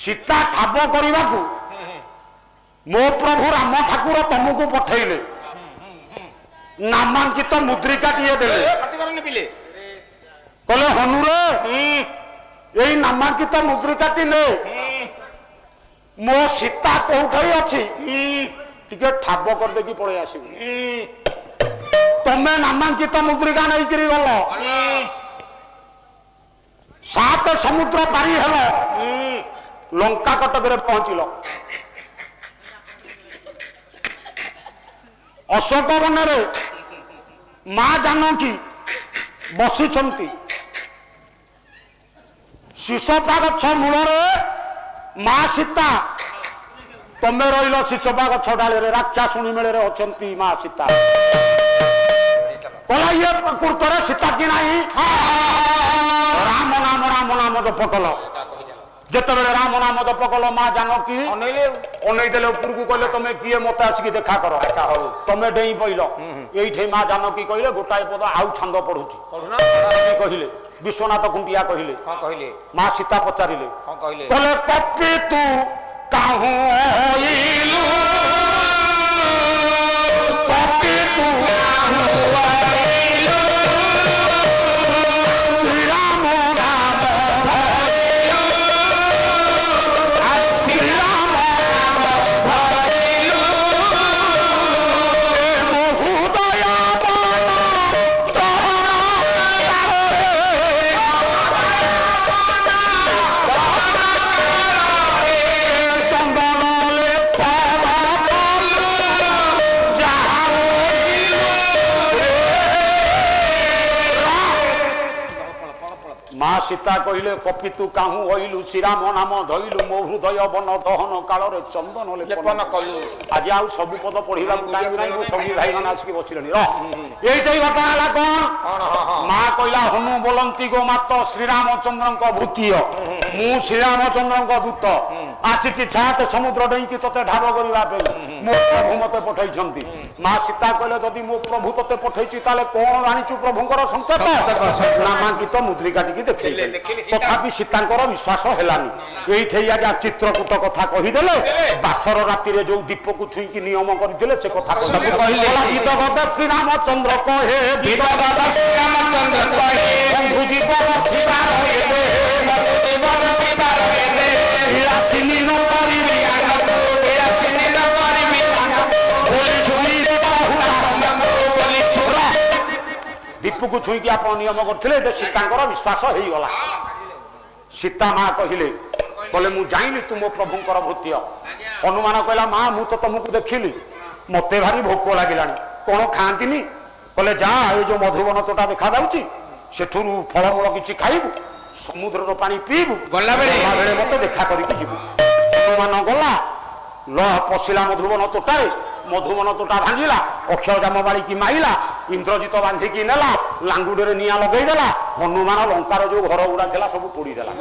सीता ठाब करने को मो प्रभु राम ठाकुर तुमको पठेले नामांकित मुद्रिका टीए देले कहले हनुरे यही नामांकित मुद्रिका टी ने मो सीता कौठाई अच्छी टिके ठाब कर देकी पड़े आस तमें नामांकित मुद्रिका नहीं करी गल 7 समुद्र पारी हेल लंका कटक रे पहुंचल अशोक वन रे मां जानकी बसी शिशोपा गछ मूल मां सीता तमें रही शिशोपा गछ डाले राक्षाशुणी मेले अच्छा मां सीता कहला ये प्रकृत सीता कि नहीं राम नाम जप कल जिते राम नाम जप कल मां जानकी अनईदेले उपरकू कहले तुम किए मत आसिक देखा कर तुम डेई पइल ये मां जानकी कहले गोटाए पद आउ छंद पढ़ुची कहले विश्वनाथ कुंटिया कहले मां सीता पचारिले कहले कपि तू काहू होइलु कपि तू सीता कहले कपि तू काहू होइलु श्रीराम नाम धइलु मो हृदय बन दहन काल रे चंदन लेपन कलु आज आउ सब पद पढ़िला टाइम नाही सब भाई मन आसिक बसिलनी एइटई घटना हला कोन मां कहला हनु बोलंती गो मात श्रीरामचंद्र को भूतिय मु श्रीरामचंद्र को दूत आसी 7 समुद्र डई की तते ढाब करबा पे मो प्रभु मते पठैछंती मां सीता कहले जदि मो प्रभु तते पठैछि ताले कोन आनिछु प्रभुंकर संकेत नामांकित मुद्रिका टिकी देखै तथापि सीतांकर विश्वास हेलानी एइठै आज्ञा चित्रकूट कथा कहिदेले बासर राति रे जो दीप को छुई की नियम करदिले से कथा कहले गीत गद श्री रामचंद्र कहे गीत गद श्री रामचंद्र कहे बुझी पर सीता हेबे मते बर सीता हेबे रासिनी न करिबे आगत रासिनी न करिबे आगत बोले छुई रे बाहुला बोले छोरा दीप को छुई की आपण नियम करथिले सीतांकर विश्वास हेई गला सीता मां कहिले कहले मु जाइनी तुम प्रभुंकर भूतिय हनुमान कहला मां मु तो तुमको देखिली मते भारी भोक लागिलानी कोन खांतीनी कहले जा ए जो मधुवन तोटा देखा जाउची सेठुरु फलमूल किछि खाइबु समुद्र रो पानी पीबु गल्ला बेले मते देखा करिकि जिबु हनुमान गला ल पसिला मधुवन तोटारे मधुवन तोटा भांगिला अक्षय जामबाड़ी की माइला इंद्रजित बांधी की नेला लांगुडे निया लगेदेला हनुमान लंकार जो घर गुड़ा था सब पोड़ीदेला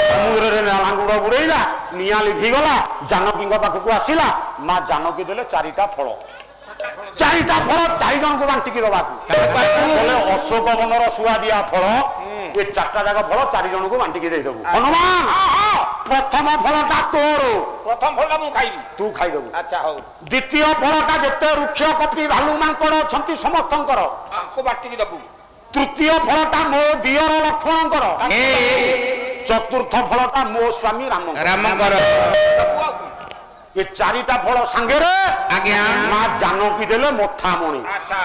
समुद्र रे लांगुड़ बुड़ेला निया लिभिगला जानकी पाखक आसला मां जानकी देले 4टा फल 4 जन को बांटिकी दबाकू अशोक वनर सुआदिया फल ये 4टा जाक फल 4 जन को बांटिकी दे देबू हनुमान प्रथम फलटा तोर प्रथम फलटा मु खाइबी तू खाइ देबू अच्छा हो द्वितीय फलटा जते वृक्ष कपि भालू मांकड़ छंती समस्तंकर को बांटिकी देबू तृतीय फलटा मो दियर लक्ष्मणकर चतुर्थ फलटा मो स्वामी रामकर ये 4टा फल संगे रे आज्ञा मां जानकी देले मथामणि अच्छा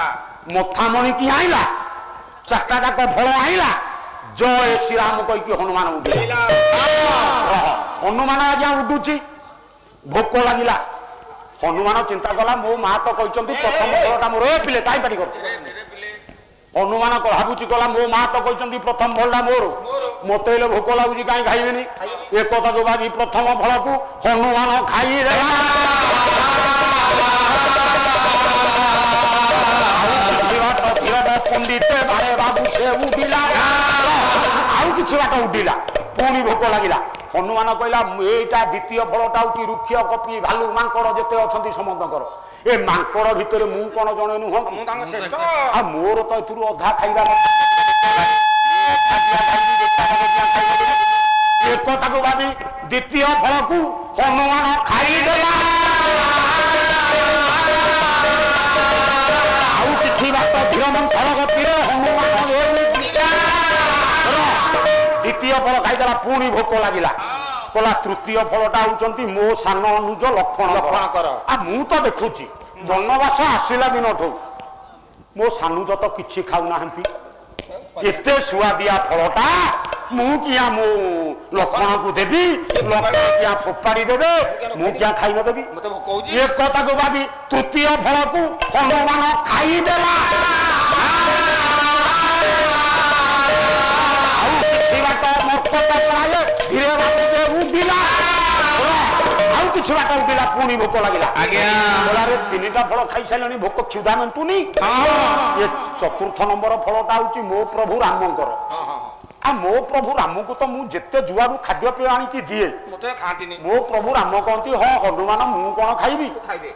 मथामणि की आइला 4टा जाक फल आइला जय श्री राम कह कि हनुमान उठेला हनुमान आज्ञा उडुची भोक लगिला हनुमान चिंता कला मो मां तो कहचंती प्रथम फलटा मोर पिले काई पाटी कर हनुमान को भाबुची कला मो मां तो कहचंती प्रथम फलटा मोर मते ले भोक लागुची काई खाइबेनी एक कथा जो बाजी प्रथम फल को हनुमान खाई रे पंडित भाई बाबू से उठिला आउ किछि बाट उठिला पुणी भोक लागिला हनुमान कहला एटा द्वितीय फलटा उठी वृक्ष कपि भालू मांकड़ जेते अछंती समंदकर ए मांकड़ भितरे मु कोन जणे नु मु तांग श्रेष्ठ आ मोर तो एथुरु अधा खाइबा একথাକୁ ভাবি দ্বিতীয় ফলକୁ হনুমান খাইদেলা ଆଉ କିଛି ବାଟ ଧୀର ମନ୍ଥର ଗତିରେ ହନୁମାନ ଦ୍ୱିତୀୟ ଫଳ ଖାଇଦେଲା ପୁଣି ଭୋକ ଲାଗିଲା କହିଲା ତୃତୀୟ ଫଳଟା ହଉଛନ୍ତି ମୋ ସାନ ଅନୁଜ ଲକ୍ଷ୍ମଣଙ୍କର ମୁଁ ତ ଦେଖୁଛି ବନବାସ ଆସିଲା ଦିନଠୁ ମୋ ସାନୁଜ ତ କିଛି ଖାଉନାହାନ୍ତି ଏତେ ସୁଆଦିଆ ଫଳଟା ମୁଁ କିଆ ମୋ ଲକ୍ଷ୍ମଣକୁ ଦେବି ଲକ୍ଷ୍ମଣ କିଆ ଫୋପାଡ଼ି ଦେବେ ମୁଁ କିଆ ଖାଇ ନଦେବି ଏ କଥାକୁ ଭାବି ତୃତୀୟ ଫଳକୁ ହନୁମାନ ଖାଇଦେଲା ଆଉ କିଛି ବାଟ ଧୀରେ ବାଟରେ ଉଠିଲା ଆଉ କିଛି ବାଟ ଉଠିଲା ପୁଣି ଭୋକ ଲାଗିଲା ବେଳାରେ ତିନିଟା ଫଳ ଖାଇସାରିଲାଣି ଭୋକ କ୍ଷୁଧା ମେଣ୍ଟୁନି ଏ ଚତୁର୍ଥ ନମ୍ବର ଫଳଟା ହଉଛି ମୋ ପ୍ରଭୁ ରାମଙ୍କର ଆଉ ମୋ ପ୍ରଭୁ ରାମକୁ ତ ମୁଁ ଯେତେ ଯୁଆଡୁ ଖାଦ୍ୟପେୟ ଆଣିକି ଦିଏ ମୋ ପ୍ରଭୁ ରାମ କହନ୍ତି ହଁ ହନୁମାନ ମୁଁ କଣ ଖାଇବି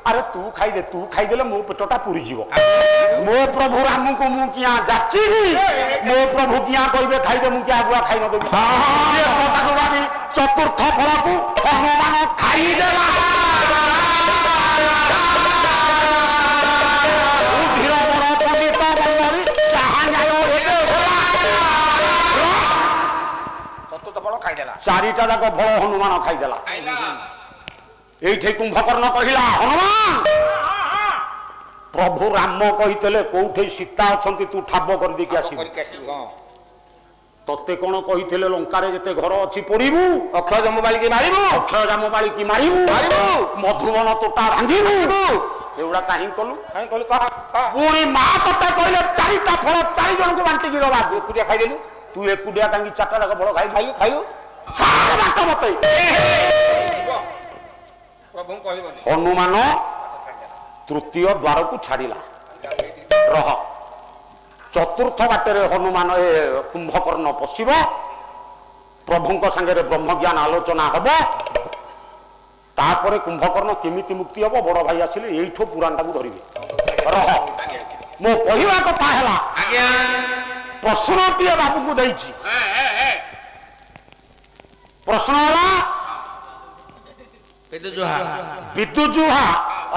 ଆରେ ତୁ ଖାଇଦେ ତୁ ଖାଇଦେଲେ ମୋ ପେଟଟା ପୁରିଯିବ ମୋ ପ୍ରଭୁ ରାମକୁ ମୁଁ କିଆ ଯାଚିବି ମୋ ପ୍ରଭୁ କିଆ କହିବେ ଖାଇଦେ ମୁଁ କିଆ ଆଗୁଆ ଖାଇ ନଦେବି କଥାକୁ ଭାବି ଚତୁର୍ଥ ଫଳକୁ ହନୁମାନ ଖାଇଦେଲା চারিটা যাক ফল হনুমান খাইদেলা এইঠে কুম্ভকর্ণ কহিলা হনুমান প্রভু রাম কহিতেলে কোউঠে সীতা অছন্তি তু ঠাব করে দিকে আসিবি ততে কোন কহিতেলে লঙ্কারে যেতে ঘর অছি পড়িবু অক্ষয় জামবালি কি মারিবু অক্ষয় জামবালি কি মারিবু মধুবন তোটা ভাঙিবু এগুলা কাহি কলু পুଣି মা ତତେ କହିଲେ ଚାରିଟା ଫଳ ଚାରି ଜଣଙ୍କୁ ବାଣ୍ଟିକି ଦବା ଏକୁଟିଆ ଖାଇଦେଲୁ ତୁ ଏକୁଟିଆ କାହିଁକି ଚାରିଟା ଯାକ ଫଳ ଖାଇଲୁ ମତେ ହନୁମାନ ତୃତୀୟ ଦ୍ୱାରକୁ ଛାଡ଼ିଲା ରହ ଚତୁର୍ଥ ବାଟରେ ହନୁମାନ ଏ କୁମ୍ଭକର୍ଣ୍ଣ ପଶିବ ପ୍ରଭୁଙ୍କ ସାଙ୍ଗରେ ବ୍ରହ୍ମଜ୍ଞାନ ଆଲୋଚନା ହବ ତାପରେ କୁମ୍ଭକର୍ଣ୍ଣ କେମିତି ମୁକ୍ତି ହବ ବଡ ଭାଇ ଆସିଲେ ଏଇଠୁ ପୁରାଣଟାକୁ ଧରିବେ ରହ ମୋ କହିବା କଥା ହେଲା ପ୍ରଶ୍ନଟିଏ ବାବୁକୁ ଦେଇଛି ପ୍ରଶ୍ନ ହେଲା ବିଦୁଜୁହା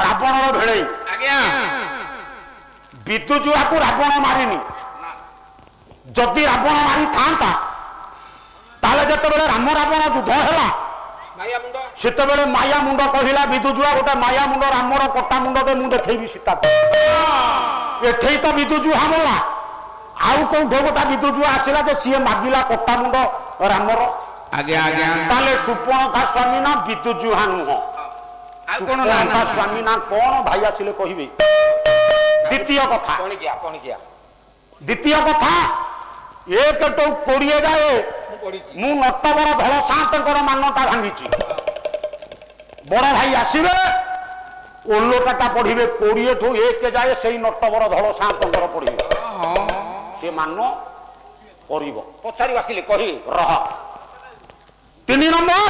ରାବଣର ଭେଳେଇ ବିଦୁଜୁହାକୁ ରାବଣ ମାରିନି ଯଦି ରାବଣ ମାରିଥାନ୍ତା ତାହେଲେ ଯେତେବେଳେ ରାମ ରାବଣ ଯୁଦ୍ଧ ହେଲା ସେତେବେଳେ ମାୟା ମୁଣ୍ଡ କହିଲା ବିଦୁଜୁହା ଗୋଟେ ମାୟା ମୁଣ୍ଡ ରାମର କଟା ମୁଣ୍ଡ ଦେ ମୁଁ ଦେଖେଇବି ସୀତାକୁ ଏଠେଇ ତ ବିଦୁଜୁହା ମଲା ଆଉ କୋଉଠି ଗୋଟେ ବିଦୁଜୁହା ଆସିଲା ଯେ ସିଏ ମାଗିଲା କଟା ମୁଣ୍ଡ ରାମର ତାହେଲେ ସୁପର୍ଣ୍ଣଖା ସ୍ୱାମୀ ନା ବିଦୁଜୁହା ନୁହଁ ସୁପର୍ଣ୍ଣଖା ସ୍ୱାମୀ ନା କଣ ଭାଇ ଆସିଲେ କହିବେ ଦ୍ୱିତୀୟ କଥା 1 ଟୁ 20 ଯାଏ ମୁଁ ନଟବର ଧଳ ସାନ୍ତଙ୍କର ମାନଟା ଭାଙ୍ଗିଛି ବଡ ଭାଇ ଆସିବେ ଓଲୋକାଟା ପଢିବେ 20 ଠୁ 1 ଯାଏ ସେଇ ନଟବର ଧଳ ସାନ୍ତଙ୍କର ପଢିବେ ସେ ମାନ କରିବ ପଚାରି ଆସିଲେ କହିବେ ରହ 3 ନମ୍ବର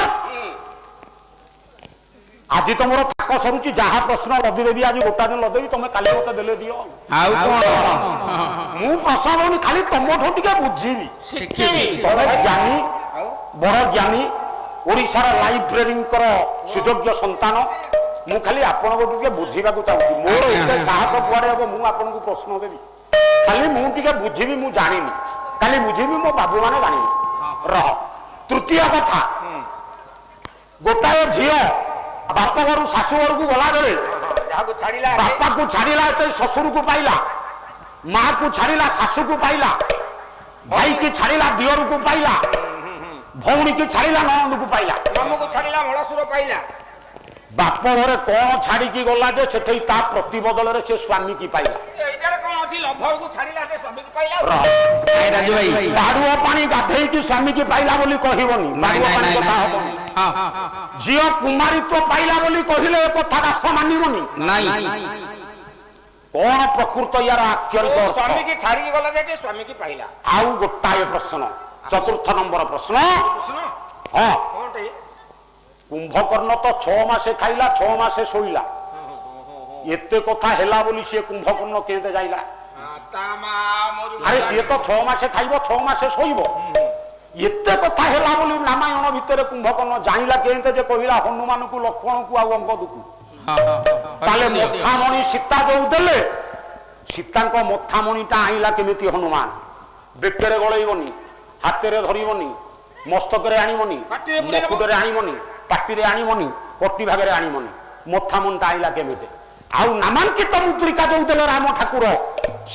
আজি তোমার থাক সরুচি যাহা প্রশ্ন লদি দেবি আজ গোটা দিন লদেবি তুমি কালি মতো দেলে দিও আউ কোন মু প্রশ্ন বনি খালি তোমাঠো টিকে বুঝিবি শিখিবি বড় জ্ঞানী বড় জ্ঞানী ওড়িশার লাইব্রেরিঙ্কর সুযোগ্য সন্তান মু খালি আপনাকে টিকে বুঝিবাকু চাহুছি মোর এতে সাহস কুয়াড়ে হব মু আপনাকে প্রশ্ন দেবি খালি মু টিকে বুঝিবি মু জানিনি খালি বুঝিবি মো বাবু মানে জানিনি রহ তৃতীয় কথা গোটাଏ ଝିଅ ବାପ ଘରୁ ଶାଶୁ ଘରକୁ ଗଲା ବେଳେ ବାପାକୁ ଛାଡ଼ିଲା ଶ୍ୱଶୁରକୁ ପାଇଲା ମାକୁ ଛାଡ଼ିଲା ଶାଶୁକୁ ପାଇଲା ଭାଇକି ଛାଡ଼ିଲା ଦିଅରକୁ ପାଇଲା ଭଉଣୀକି ଛାଡ଼ିଲା ନଣନ୍ଦକୁ ପାଇଲା ବାପ ଘରେ କଣ ଛାଡ଼ିକି ଗଲା ଯେ ସେଠି ତା ପ୍ରତିବଦଳରେ ସେ ସ୍ୱାମୀକି ପାଇଲା ବାଡୁଅ ପାଣି ଗାଧେଇକି ସ୍ୱାମୀକି ପାଇଲା ବୋଲି କହିବନି ଝିଅ କୁମାରୀତ୍ୱ ପାଇଲା ବୋଲି କହିଲେ ଏ କଥାଟା ମାନିବନି କଣ ପ୍ରକୃତ ୟାର ଆକ୍ଷରିକ ଆଉ ଗୋଟାଏ ପ୍ରଶ୍ନ ଚତୁର୍ଥ ନମ୍ବର ପ୍ରଶ୍ନ ହଁ କୁମ୍ଭକର୍ଣ୍ଣ ତ 6 ମାସେ ଖାଇଲା 6 ମାସେ ଶୋଇଲା ଏତେ କଥା ହେଲା ବୋଲି ସେ କୁମ୍ଭକର୍ଣ୍ଣ କେତେ ଯାଇଲା ଆରେ ସିଏ ତ 6 ମାସେ ଖାଇବ 6 ମାସେ ଶୋଇବ एते कथा हैला बोली रामायण भितर कुंभकर्ण जानिला केंते जे कहिला हनुमान को लक्ष्मण को आ अंगद को ताले मथामणि सीता जो देले सीता को मथामणिटा आइला केमिति हनुमान बेकरे गळैबनी हाथे धरबनी मस्तक आणबनी मकुटरे आणबनी पाटी आणबनी कटी भागे आणबनी मथामणिटा आइला केमिति आउ नामांकित मुद्रिका जो देले राम ठाकुर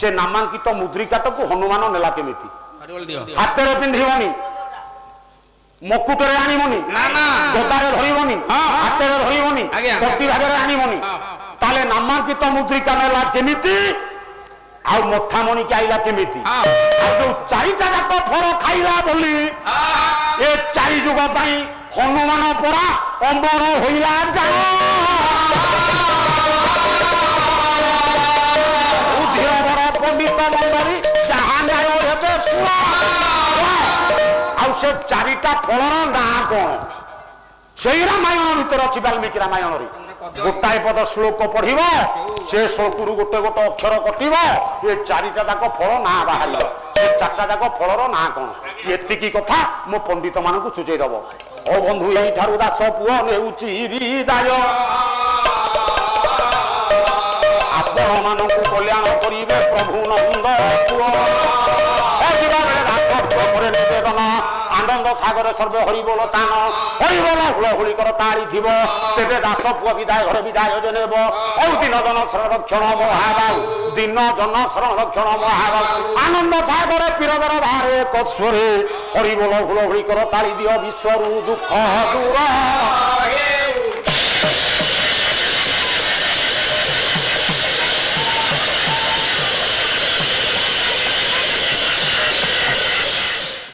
से नामांकित मुद्रिकाटा को हनुमान नेला केमिति हाथे पिंधिबनी मकुटरे आणबनी गदारे धरबनी हाथे धरबनी कटी भागे आणबनी ताले नामांकित मुद्रिका नेला केमिति आ मथामणि के आइला केमिति जो चारिटा जाक फल खाइला बोली ए चारि जुग पाई हनुमान परा अंबर होइला जाओ उधिरवर पंडित मंडली जहां न्याय हेबे सुआ आ से चारिटा फलर ना कोन सेई रामायण भीतर अछि वाल्मीकि रामायण रे गोटाए पद श्लोक पढ़िब से श्लोक गोटे गोटे अक्षर कटिब ये चारिटा जाक फल ना बाहर से चारटा जाक फलर ना कौन एतिकी कथा मो पंडित मान सूचई दब ओ बंधु यही ठारू दास पुओ नेउची विदाय आपण मानक कल्याण करिवे प्रभु नंद पुओ दास पुओ करे निवेदन आनंद सागर सर्वे हरिबोल तान हरिबोल हुलहुली कर ताड़ी थी तेरे दास पुआ विदाय घर विदाय जेनेब औ दिन जन संरक्षण महाबाहु दिन जन संरक्षण महाबाहु आनंद सागर पीरदर भारे कस्वरे हरिबोल हुलहुली कर ताड़ी दियो विश्वरु दुख दूर